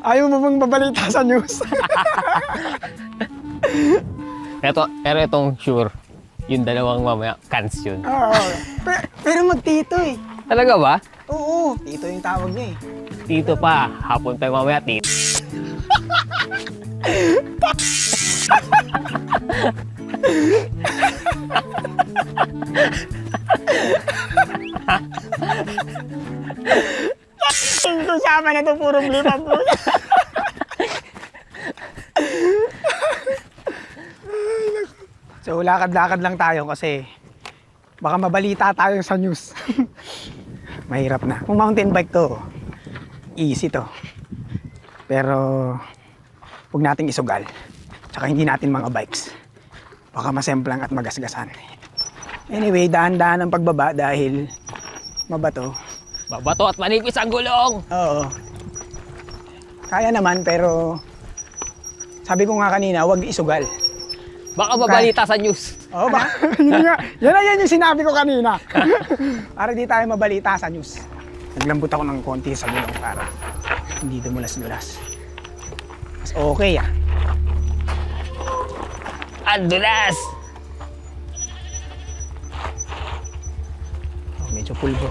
Ayaw mo bang babalita sa news? Pero itong sure, yung dalawang mamaya, cans yun. Oo. Pero magtito eh. Talaga ba? Oo, tito yung tawag niya eh. Tito pa, hapon tayo mamaya, tito. Yung kasama na to, puro blipa po. So, lakad-lakad lang tayo kasi baka mabalita tayo sa news. Mahirap na. Kung mountain bike to, easy to. Pero, huwag nating isugal. Tsaka hindi natin mga bikes. Baka masemplang at magasgasan. Anyway, dahan-dahan ang pagbaba dahil mabato. Babato at manipis ang gulong! Oo. Kaya naman, pero sabi ko nga kanina, huwag isugal. Baka mabalita sa news. Oo ba? Yun nga. Yan yung sinabi ko kanina. Para di tayo mabalita sa news. Naglambot ako ng konti sa gulong para hindi dumulas-dulas. Mas okay ah. Andulas! Oh, medyo pulbo.